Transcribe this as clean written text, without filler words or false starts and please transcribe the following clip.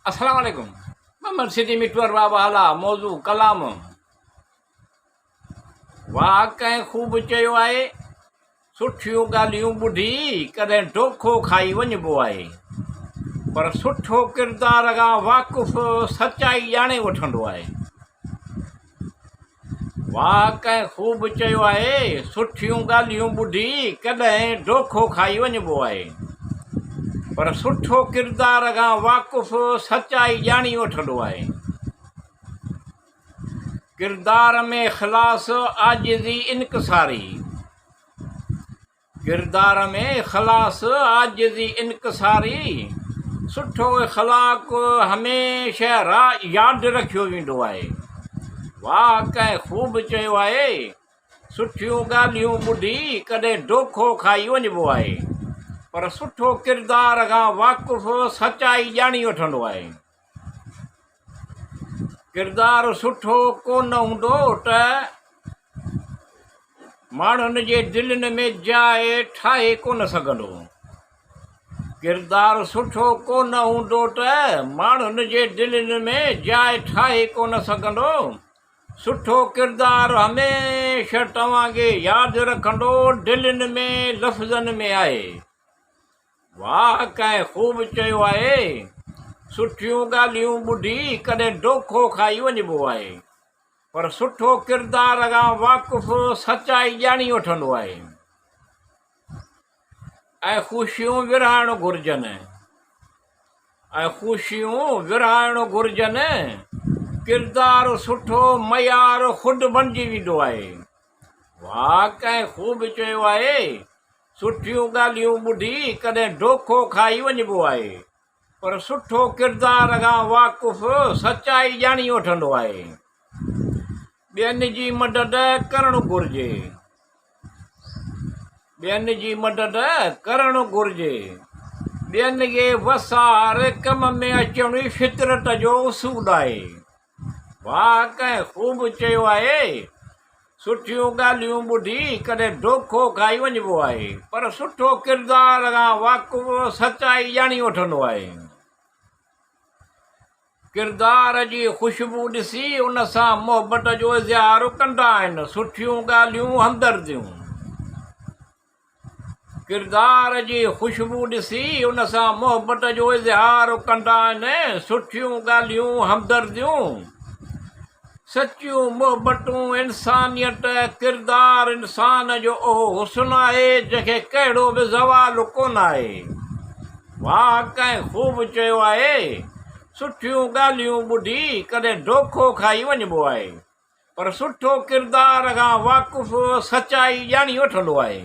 अस्सलाम वालेकुम। मोहम्मद सिद्दीक़ मिटवर बाबा आला मौजू कलाम। वाह कंहिं ख़ूब चयो आहे, सुठियूं ॻाल्हियूं ॿुधी कॾहिं डोखो खाई वञिबो आहे, पर सुठो किरदार खां वाक़ुफ़ु सचाई ॼाणे वठंदो आहे। वाह कंहिं ख़ूब चयो आहे, सुठियूं ॻाल्हियूं ॿुधी कॾहिं डोखो खाई वञिबो आहे, पर सुठो किरदार खां वाक़ुफ़ु सचाई ॼाणी वठंदो आहे। किरदार में ख़लास आजिज़ी इनकसारी, किरदार में ख़लास आजिज़ी इनकसारी, सुठो इख़लाक़ हमेशह यादि रखियो वेंदो आहे। वाह कंहिं ख़ूब चयो आहे, सुठियूं ॻाल्हियूं ॿुधी कॾहिं डोखो खाई वञिबो आहे, पर सुठो किरदार खां वाक़ुफ़ु सचाई ॼाणी वठंदो आहे। किरदारु सुठो कोन हूंदो त माण्हुनि जे दिलनि में जाइ ठाहे कोन सघंदो। किरदारु सुठो कोन हूंदो त माण्हुनि जे दिलनि में जाइ ठाहे कोन सघंदो। सुठो किरदारु हमेशह तव्हांखे यादि रखंदो, दिलनि में लफ़्ज़नि में आहे। वाह कंहिं ख़ूब चयो आहे, सुठियूं ॻाल्हियूं ॿुधी कॾहिं डोखो खाई वञिबो आहे, पर सुठो किरदार खां वाक़ुफ़ु सचाई ॼाणी वठंदो आहे। ऐं ख़ुशियूं विरहाइणु घुरिजनि, ऐं ख़ुशियूं विरहाइणु घुरिजनि, किरदारु सुठो मयारु ख़ुदि बणिजी वेंदो आहे। वाह कंहिं ख़ूब चयो आहे, सुठियूं ॻाल्हियूं ॿुधी कॾहिं डोखो खाई वञिबो आहे, पर सुठो किरदार खां वाक़ुफ़ु सचाई ॼाणी वठंदो आहे। ॿियनि जी मदद करणु घुरिजे, ॿियनि जी मदद करणु घुरिजे, ॿियनि खे वसार कम में अचण ई फितरत जो उसूल आहे। वाह कंहिं ख़ूब चयो आहे, सुठियूं ॻाल्हियूं ॿुधी कॾहिं डोखो खाई वञिबो आहे, पर सुठो किरदार खां वाक़ुफ़ु सचाई ॼाणी वठंदो आहे। किरदार जी ख़ुशबू ॾिसी उन सां मुहबत जो इज़हार कंदा आहिनि सुठियूं ॻाल्हियूं हमदर्दियूं। किरदार जी ख़ुशबू ॾिसी उन सां मुहबत जो इज़हार कंदा आहिनि सुठियूं ॻाल्हियूं हमदर्दियूं। सचियूं मुहबतूं इंसानियत, किरदार इंसान जो उहो हुस्न आहे जंहिंखे कहिड़ो बि ज़वालु कोन आहे। वाह कंहिं ख़ूब चयो आहे, सुठियूं ॻाल्हियूं ॿुधी कॾहिं डोखो खाई वञिबो आहे, पर सुठो किरदार खां वाक़ुफ़ु सचाई ॼाणी वठंदो आहे।